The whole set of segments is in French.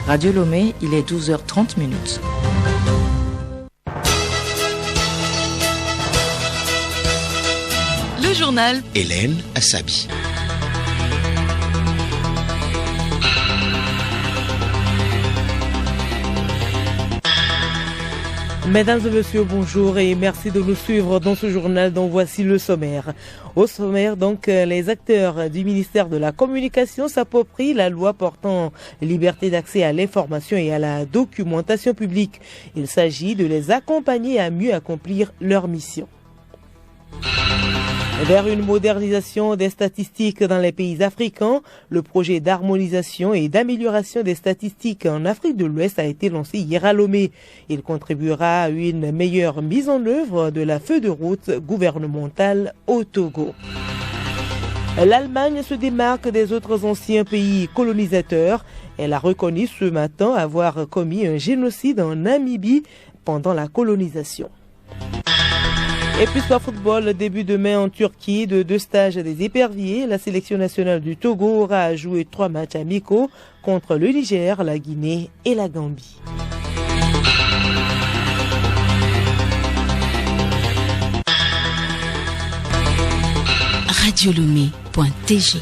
Radio Lomé, il est 12h30 minutes. Le journal Hélène Assabi. Mesdames et messieurs, bonjour et merci de nous suivre dans ce journal dont voici le sommaire. Au sommaire, donc, les acteurs du ministère de la Communication s'approprient la loi portant liberté d'accès à l'information et à la documentation publique. Il s'agit de les accompagner à mieux accomplir leur mission. Vers une modernisation des statistiques dans les pays africains, le projet d'harmonisation et d'amélioration des statistiques en Afrique de l'Ouest a été lancé hier à Lomé. Il contribuera à une meilleure mise en œuvre de la feuille de route gouvernementale au Togo. L'Allemagne se démarque des autres anciens pays colonisateurs. Elle a reconnu ce matin avoir commis un génocide en Namibie pendant la colonisation. Et puis sur football, début de mai en Turquie de 2 stages des éperviers. La sélection nationale du Togo aura joué 3 matchs amicaux contre le Niger, la Guinée et la Gambie. radiolomé.tg.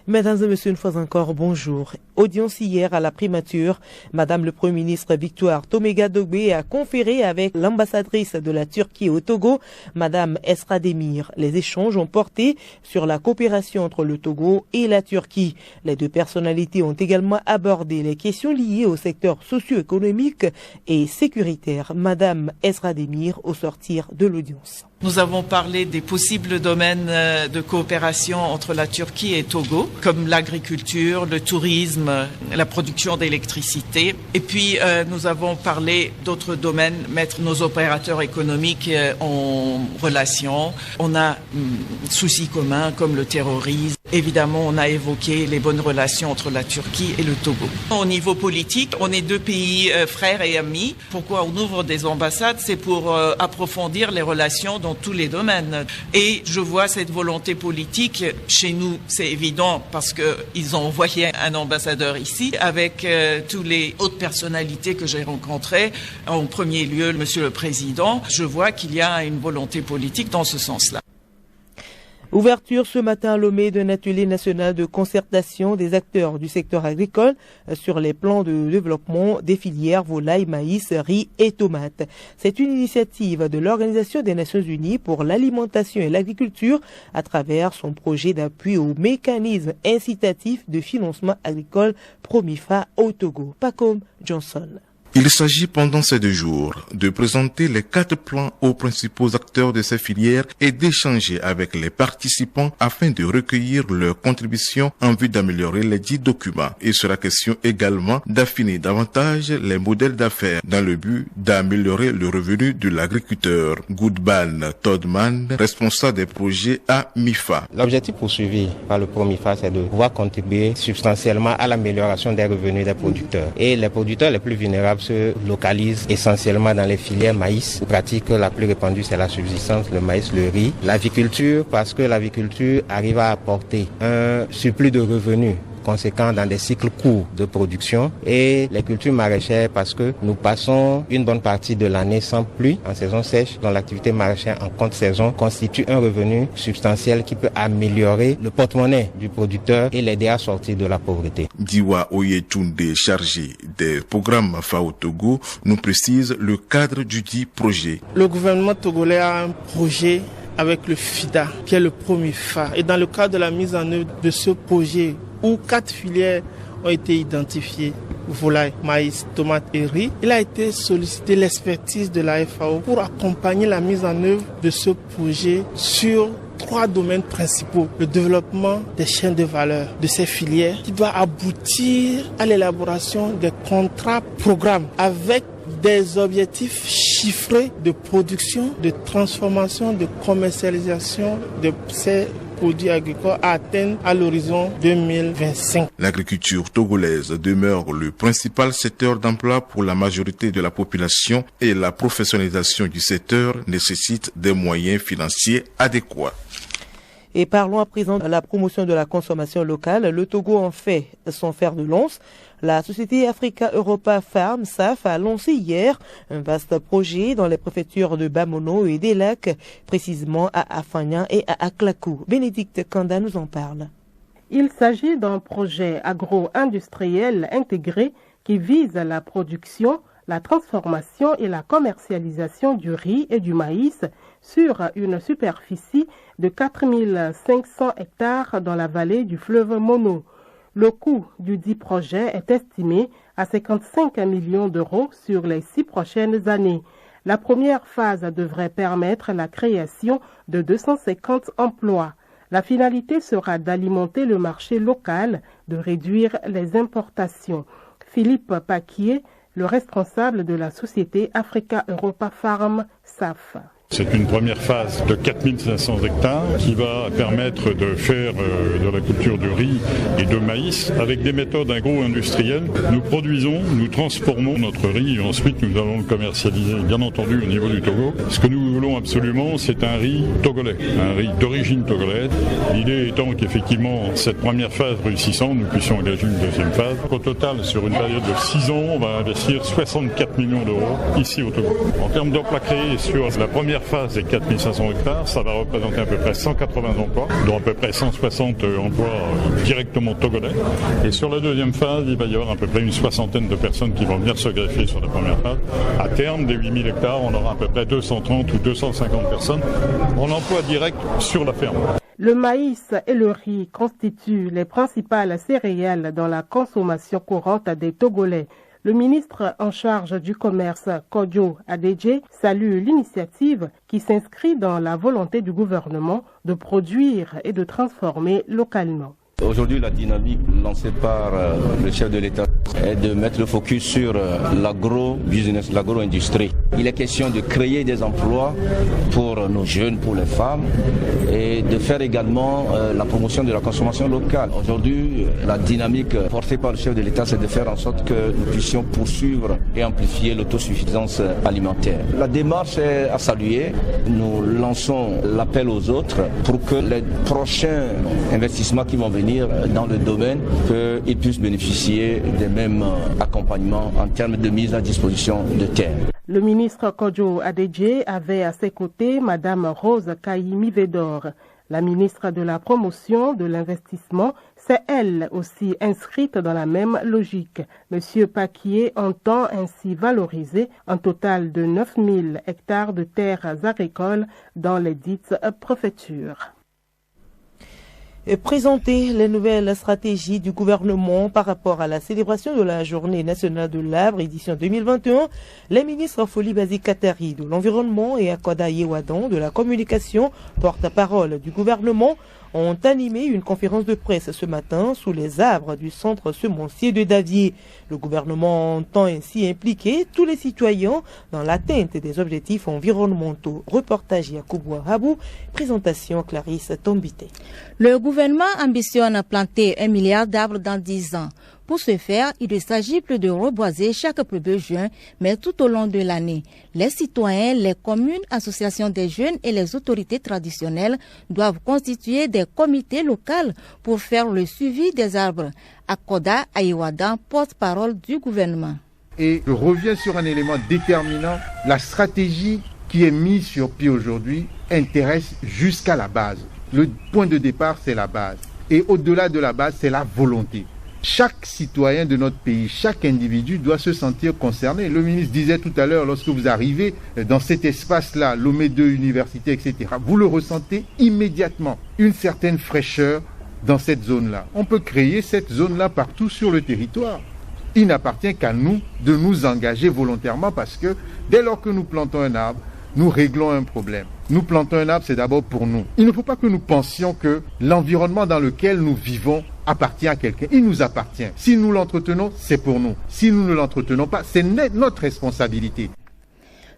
Mesdames et messieurs, une fois encore, bonjour. Audience hier à la primature, Madame le Premier ministre Victoire Toméga-Dogbe a conféré avec l'ambassadrice de la Turquie au Togo, Madame Esra Demir. Les échanges ont porté sur la coopération entre le Togo et la Turquie. Les deux personnalités ont également abordé les questions liées au secteur socio-économique et sécuritaire. Madame Esra Demir au sortir de l'audience. Nous avons parlé des possibles domaines de coopération entre la Turquie et Togo, comme l'agriculture, le tourisme, la production d'électricité. Et puis, nous avons parlé d'autres domaines, mettre nos opérateurs économiques en relation. On a soucis communs comme le terrorisme. Évidemment, on a évoqué les bonnes relations entre la Turquie et le Togo. Au niveau politique, on est 2 pays frères et amis. Pourquoi on ouvre des ambassades? C'est pour approfondir les relations dans tous les domaines. Et je vois cette volonté politique chez nous, c'est évident parce qu'ils ont envoyé un ambassadeur ici avec toutes les autres personnalités que j'ai rencontrées. En premier lieu, Monsieur le Président. Je vois qu'il y a une volonté politique dans ce sens-là. Ouverture ce matin à Lomé d'un atelier national de concertation des acteurs du secteur agricole sur les plans de développement des filières volailles, maïs, riz et tomates. C'est une initiative de l'Organisation des Nations Unies pour l'alimentation et l'agriculture à travers son projet d'appui au mécanisme incitatif de financement agricole Promifa au Togo. Pacom Johnson. Il s'agit pendant ces 2 jours de présenter les 4 plans aux principaux acteurs de ces filières et d'échanger avec les participants afin de recueillir leurs contributions en vue d'améliorer les dits documents. Il sera question également d'affiner davantage les modèles d'affaires dans le but d'améliorer le revenu de l'agriculteur. Goodban Todman, responsable des projets à MIFA. L'objectif poursuivi par le PROMIFA, c'est de pouvoir contribuer substantiellement à l'amélioration des revenus des producteurs. Et les producteurs les plus vulnérables se localisent essentiellement dans les filières maïs. La pratique la plus répandue, c'est la subsistance, le maïs, le riz. L'aviculture, parce que l'aviculture arrive à apporter un surplus de revenus conséquent dans des cycles courts de production, et les cultures maraîchères parce que nous passons une bonne partie de l'année sans pluie en saison sèche, dont l'activité maraîchère en contre-saison constitue un revenu substantiel qui peut améliorer le porte-monnaie du producteur et l'aider à sortir de la pauvreté. Diwa Oyetunde, chargé des programmes FAO Togo, nous précise le cadre du dit projet. Le gouvernement togolais a un projet avec le FIDA, qui est le PROMIFA. Et dans le cadre de la mise en œuvre de ce projet, où 4 filières ont été identifiées, volaille, maïs, tomates et riz, il a été sollicité l'expertise de la FAO pour accompagner la mise en œuvre de ce projet sur 3 domaines principaux. Le développement des chaînes de valeur de ces filières qui doit aboutir à l'élaboration des contrats programmes avec des objectifs chiffrés de production, de transformation, de commercialisation de ces produits agricoles à atteindre à l'horizon 2025. L'agriculture togolaise demeure le principal secteur d'emploi pour la majorité de la population et la professionnalisation du secteur nécessite des moyens financiers adéquats. Et parlons à présent de la promotion de la consommation locale. Le Togo en fait son fer de lance. La société Africa Europa Farm, SAF, a lancé hier un vaste projet dans les préfectures de Bamono et des Lacs, précisément à Afanya et à Aklakou. Bénédicte Kanda nous en parle. Il s'agit d'un projet agro-industriel intégré qui vise la production, la transformation et la commercialisation du riz et du maïs sur une superficie de 4500 hectares dans la vallée du fleuve Mono. Le coût du dit projet est estimé à 55 millions d'euros sur les 6 prochaines années. La première phase devrait permettre la création de 250 emplois. La finalité sera d'alimenter le marché local, de réduire les importations. Philippe Paquier, le responsable de la société Africa Europa Farm, SAF. C'est une première phase de 4500 hectares qui va permettre de faire de la culture de riz et de maïs avec des méthodes agro-industrielles. Nous produisons, nous transformons notre riz et ensuite nous allons le commercialiser, bien entendu, au niveau du Togo. Ce que nous voulons absolument, c'est un riz togolais, un riz d'origine togolaise. L'idée étant qu'effectivement, cette première phase réussissant, nous puissions engager une deuxième phase. Au total, sur une période de 6 ans, on va investir 64 millions d'euros ici au Togo. En termes d'emplois créés sur la première phase des 4500 hectares, ça va représenter à peu près 180 emplois, dont à peu près 160 emplois directement togolais. Et sur la deuxième phase, il va y avoir à peu près une soixantaine de personnes qui vont venir se greffer sur la première phase. À terme, des 8000 hectares, on aura à peu près 230 ou 250 personnes en emploi direct sur la ferme. Le maïs et le riz constituent les principales céréales dans la consommation courante des Togolais. Le ministre en charge du commerce, Kodjo Adedje, salue l'initiative qui s'inscrit dans la volonté du gouvernement de produire et de transformer localement. Aujourd'hui, la dynamique lancée par le chef de l'État est de mettre le focus sur l'agro-business, l'agro-industrie. Il est question de créer des emplois pour nos jeunes, pour les femmes et de faire également la promotion de la consommation locale. Aujourd'hui, la dynamique portée par le chef de l'État, c'est de faire en sorte que nous puissions poursuivre et amplifier l'autosuffisance alimentaire. La démarche est à saluer. Nous lançons l'appel aux autres pour que les prochains investissements qui vont venir dans le domaine, qu'ils puissent bénéficier des mêmes accompagnements en termes de mise à disposition de terres. Le ministre Kodjo Adedje avait à ses côtés Madame Rose Kaïmi-Védor. La ministre de la Promotion de l'Investissement s'est elle aussi inscrite dans la même logique. Monsieur Paquier entend ainsi valoriser un total de 9000 hectares de terres agricoles dans les dites préfectures. Et présenter les nouvelles stratégies du gouvernement par rapport à la célébration de la Journée nationale de l'arbre, édition 2021, les ministres Foli Bazi Katari de l'Environnement et Akoda Yewadan de la Communication, porte-parole du gouvernement, ont animé une conférence de presse ce matin sous les arbres du centre semencier de Davier. Le gouvernement entend ainsi impliquer tous les citoyens dans l'atteinte des objectifs environnementaux. Reportage Yacoubou Habou, présentation Clarisse Tombité. Le gouvernement ambitionne planter 1 milliard d'arbres dans 10 ans. Pour ce faire, il ne s'agit plus de reboiser chaque 1er juin, mais tout au long de l'année. Les citoyens, les communes, associations des jeunes et les autorités traditionnelles doivent constituer des comités locaux pour faire le suivi des arbres. Akoda Ayewadan, porte-parole du gouvernement. Et je reviens sur un élément déterminant. La stratégie qui est mise sur pied aujourd'hui intéresse jusqu'à la base. Le point de départ, c'est la base. Et au-delà de la base, c'est la volonté. Chaque citoyen de notre pays, chaque individu doit se sentir concerné. Le ministre disait tout à l'heure, lorsque vous arrivez dans cet espace-là, Lomé 2, université, etc., vous le ressentez immédiatement, une certaine fraîcheur dans cette zone-là. On peut créer cette zone-là partout sur le territoire. Il n'appartient qu'à nous de nous engager volontairement parce que dès lors que nous plantons un arbre, nous réglons un problème. Nous plantons un arbre, c'est d'abord pour nous. Il ne faut pas que nous pensions que l'environnement dans lequel nous vivons appartient à quelqu'un. Il nous appartient. Si nous l'entretenons, c'est pour nous. Si nous ne l'entretenons pas, c'est notre responsabilité.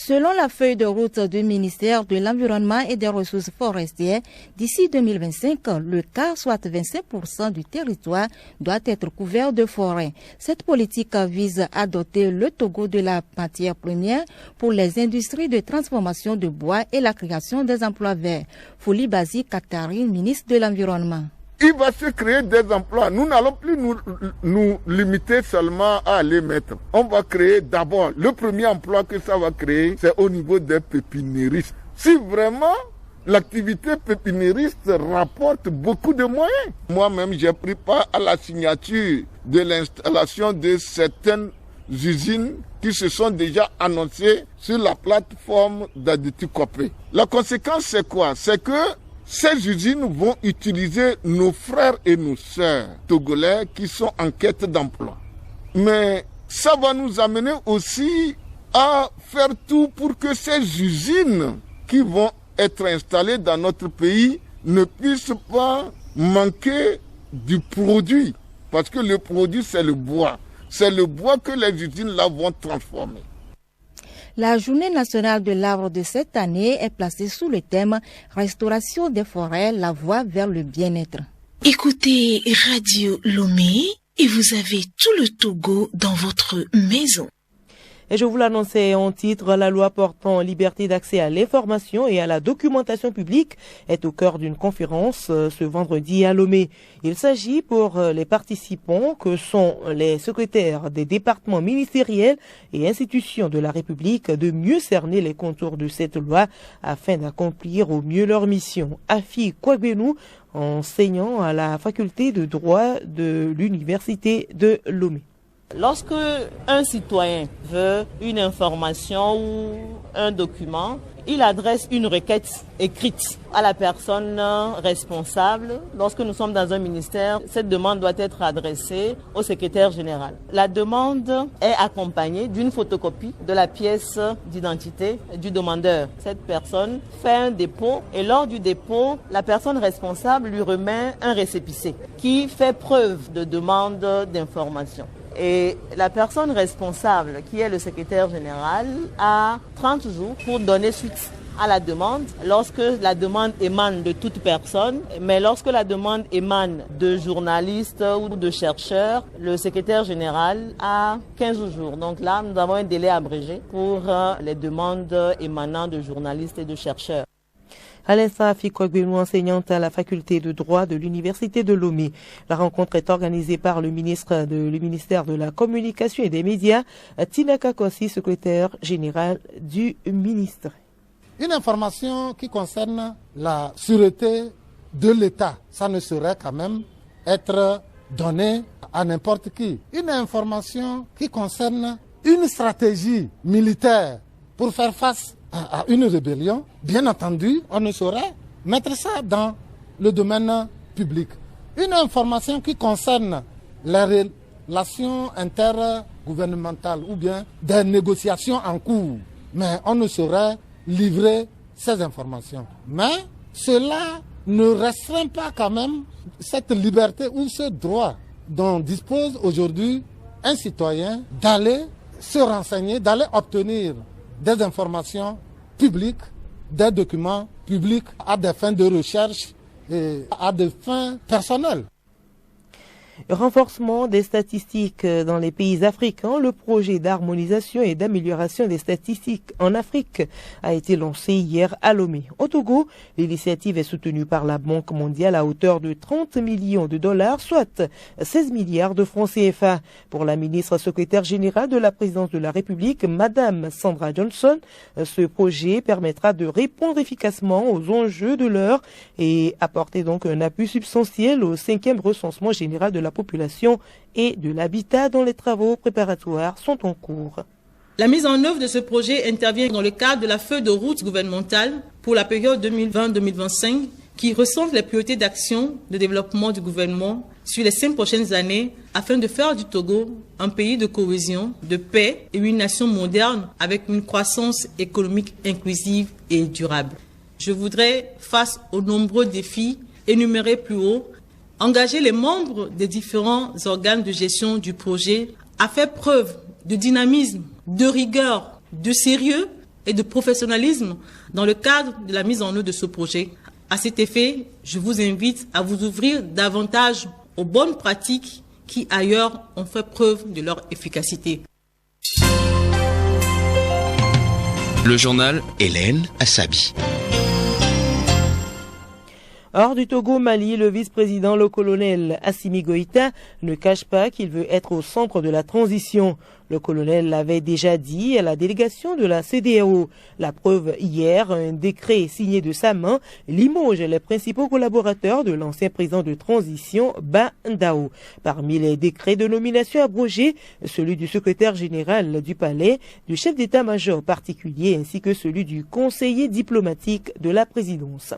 Selon la feuille de route du ministère de l'Environnement et des Ressources forestières, d'ici 2025, le quart, soit 25% du territoire, doit être couvert de forêts. Cette politique vise à doter le Togo de la matière première pour les industries de transformation de bois et la création des emplois verts. Folie Bazi Katari, ministre de l'Environnement. Il va se créer des emplois. Nous n'allons plus nous limiter seulement à les mettre. On va créer d'abord, le premier emploi que ça va créer, c'est au niveau des pépiniéristes. Si vraiment l'activité pépiniériste rapporte beaucoup de moyens. Moi-même, j'ai pris part à la signature de l'installation de certaines usines qui se sont déjà annoncées sur la plateforme d'Aditi-Copé. La conséquence, c'est quoi? C'est que ces usines vont utiliser nos frères et nos sœurs togolais qui sont en quête d'emploi. Mais ça va nous amener aussi à faire tout pour que ces usines qui vont être installées dans notre pays ne puissent pas manquer du produit. Parce que le produit, c'est le bois. C'est le bois que les usines là vont transformer. La journée nationale de l'arbre de cette année est placée sous le thème « Restauration des forêts, la voie vers le bien-être ». Écoutez Radio Lomé et vous avez tout le Togo dans votre maison. Et je vous l'annonçais en titre, la loi portant liberté d'accès à l'information et à la documentation publique est au cœur d'une conférence ce vendredi à Lomé. Il s'agit pour les participants que sont les secrétaires des départements ministériels et institutions de la République de mieux cerner les contours de cette loi afin d'accomplir au mieux leur mission. Afi Kwagbenou, enseignant à la faculté de droit de l'université de Lomé. Lorsque un citoyen veut une information ou un document, il adresse une requête écrite à la personne responsable. Lorsque nous sommes dans un ministère, cette demande doit être adressée au secrétaire général. La demande est accompagnée d'une photocopie de la pièce d'identité du demandeur. Cette personne fait un dépôt et lors du dépôt, la personne responsable lui remet un récépissé qui fait preuve de demande d'information. Et la personne responsable, qui est le secrétaire général, a 30 jours pour donner suite à la demande lorsque la demande émane de toute personne. Mais lorsque la demande émane de journalistes ou de chercheurs, le secrétaire général a 15 jours. Donc là, nous avons un délai abrégé pour les demandes émanant de journalistes et de chercheurs. Alessa Fikogbenou, enseignante à la faculté de droit de l'université de Lomé. La rencontre est organisée par le ministère de la Communication et des Médias, Tinaka Kossi, secrétaire général du ministère. Une information qui concerne la sûreté de l'État, ça ne saurait quand même être donné à n'importe qui. Une information qui concerne une stratégie militaire pour faire face à une rébellion, bien entendu, on ne saurait mettre ça dans le domaine public. Une information qui concerne les relations intergouvernementales ou bien des négociations en cours, mais on ne saurait livrer ces informations. Mais cela ne restreint pas quand même cette liberté ou ce droit dont dispose aujourd'hui un citoyen d'aller se renseigner, d'aller obtenir des informations publiques, des documents publics à des fins de recherche et à des fins personnelles. Renforcement des statistiques dans les pays africains, le projet d'harmonisation et d'amélioration des statistiques en Afrique a été lancé hier à Lomé. Au Togo, l'initiative est soutenue par la Banque mondiale à hauteur de 30 millions de dollars, soit 16 milliards de francs CFA. Pour la ministre secrétaire générale de la présidence de la République, Madame Sandra Johnson, ce projet permettra de répondre efficacement aux enjeux de l'heure et apporter donc un appui substantiel au 5e recensement général de la population et de l'habitat dont les travaux préparatoires sont en cours. La mise en œuvre de ce projet intervient dans le cadre de la feuille de route gouvernementale pour la période 2020-2025 qui recense les priorités d'action de développement du gouvernement sur les 5 prochaines années afin de faire du Togo un pays de cohésion, de paix et une nation moderne avec une croissance économique inclusive et durable. Je voudrais, face aux nombreux défis énumérés plus haut, engager les membres des différents organes de gestion du projet à faire preuve de dynamisme, de rigueur, de sérieux et de professionnalisme dans le cadre de la mise en œuvre de ce projet. À cet effet, je vous invite à vous ouvrir davantage aux bonnes pratiques qui ailleurs ont fait preuve de leur efficacité. Le journal Hélène Assabi. Hors du Togo-Mali, le vice-président, le colonel Assimi Goïta, ne cache pas qu'il veut être au centre de la transition. Le colonel l'avait déjà dit à la délégation de la CEDEAO. La preuve hier, un décret signé de sa main limoge les principaux collaborateurs de l'ancien président de transition, Ba Ndao. Parmi les décrets de nomination abrogés, celui du secrétaire général du palais, du chef d'état-major particulier ainsi que celui du conseiller diplomatique de la présidence.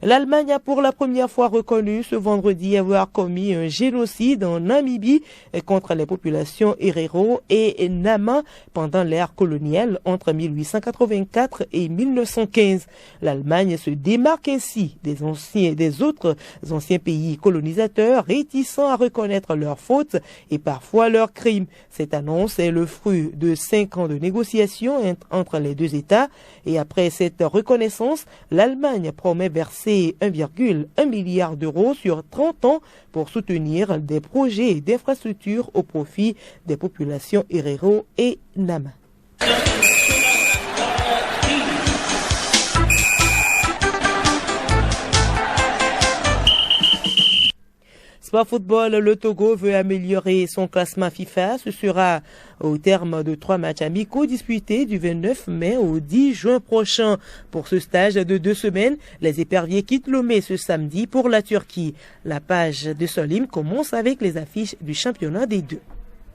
L'Allemagne a pour la première fois reconnu ce vendredi avoir commis un génocide en Namibie contre les populations Herero et Nama pendant l'ère coloniale entre 1884 et 1915. L'Allemagne se démarque ainsi des autres anciens pays colonisateurs réticents à reconnaître leurs fautes et parfois leurs crimes. Cette annonce est le fruit de 5 ans de négociations entre les deux États et après cette reconnaissance, l'Allemagne promet verser 1,1 milliard d'euros sur 30 ans pour soutenir des projets d'infrastructures au profit des populations Herero et Nama. Sport football, le Togo veut améliorer son classement FIFA. Ce sera au terme de 3 matchs amicaux disputés du 29 mai au 10 juin prochain. Pour ce stage de 2 semaines, les éperviers quittent Lomé ce samedi pour la Turquie. La page de Solim commence avec les affiches du championnat des deux.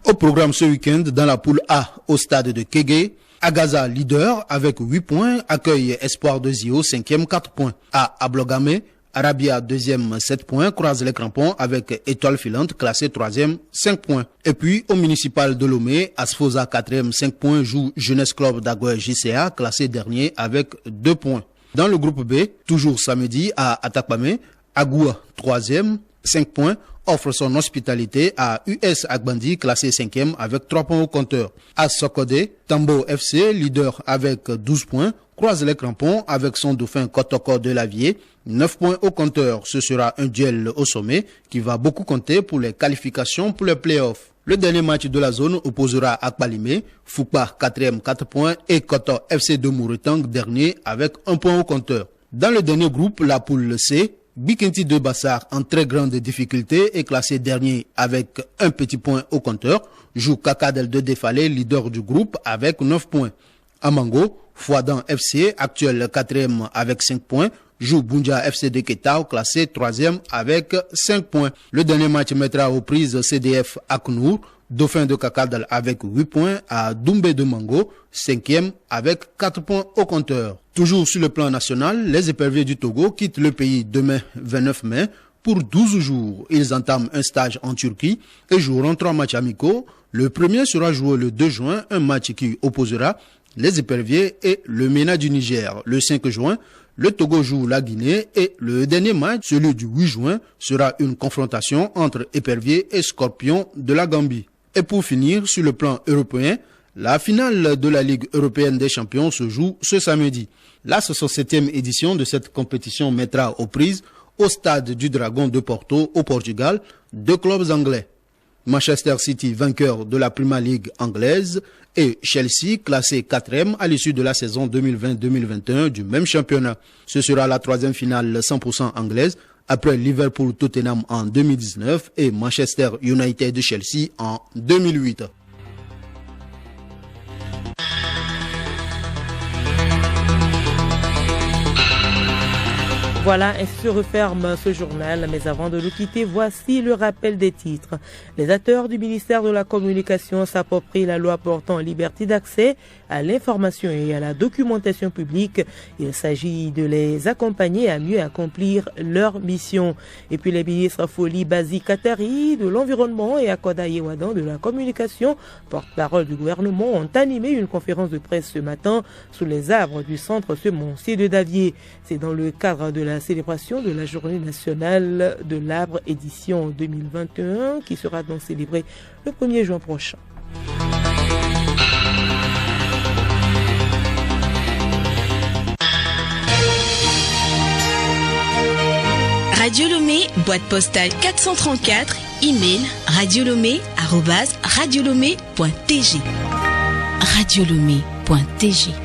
Au programme ce week-end, dans la poule A, au stade de Kégué, Agaza, leader, avec 8 points, accueille Espoir de Zio, 5e, 4 points. À Ablogame, Arabia, 2e, 7 points, croise les crampons avec Étoile Filante, classé 3e, 5 points. Et puis, au municipal de Lomé, Asfosa, 4e, 5 points, joue Jeunesse Club d'Agoye JCA, classé dernier avec 2 points. Dans le groupe B, toujours samedi, à Atakpame, Agoua, 3e, 5 points, offre son hospitalité à US Agbandi, classé 5e avec 3 points au compteur. À Sokode, Tambo FC, leader avec 12 points, croise les crampons avec son dauphin Kotoko de Lavier, 9 points au compteur. Ce sera un duel au sommet qui va beaucoup compter pour les qualifications pour les playoffs. Le dernier match de la zone opposera Akpalimé, Foupa 4e 4 points et Koto FC de Mouretang dernier avec 1 point au compteur. Dans le dernier groupe, la poule C, Bikenti de Bassar en très grande difficulté est classé dernier avec 1 petit point au compteur. Joue Kakadel de Defalé, leader du groupe avec 9 points. Amango, Fouadan FC, actuel 4e avec 5 points. Joue Bunja FC de Ketao, classé 3e avec 5 points. Le dernier match mettra aux prises CDF Aknour, Dauphin de Kakadal avec 8 points, à Doumbé de Mango, 5e avec 4 points au compteur. Toujours sur le plan national, les éperviers du Togo quittent le pays demain 29 mai pour 12 jours. Ils entament un stage en Turquie et joueront 3 matchs amicaux. Le premier sera joué le 2 juin, un match qui opposera les éperviers et le MENA du Niger. Le 5 juin, le Togo joue la Guinée et le dernier match, celui du 8 juin, sera une confrontation entre éperviers et scorpions de la Gambie. Et pour finir, sur le plan européen, la finale de la Ligue européenne des champions se joue ce samedi. La 67e édition de cette compétition mettra aux prises, au stade du Dragon de Porto, au Portugal, 2 clubs anglais. Manchester City, vainqueur de la Premier League anglaise, et Chelsea, classé 4e à l'issue de la saison 2020-2021 du même championnat. Ce sera la 3e finale 100% anglaise, après Liverpool-Tottenham en 2019 et Manchester United-Chelsea en 2008. Voilà, et se referme ce journal, mais avant de nous quitter, voici le rappel des titres. Les acteurs du ministère de la Communication s'approprient la loi portant liberté d'accès à l'information et à la documentation publique. Il s'agit de les accompagner à mieux accomplir leur mission. Et puis les ministres Foli Bazi Katari de l'Environnement et Akoda Yewadan de la Communication, porte-parole du gouvernement, ont animé une conférence de presse ce matin sous les arbres du centre semencier de Davier. C'est dans le cadre de la célébration de la Journée nationale de l'arbre édition 2021 qui sera donc célébrée le 1er juin prochain. Radio Lomé, boîte postale 434, email radiolomé@radiolomé.tg. radiolomé.tg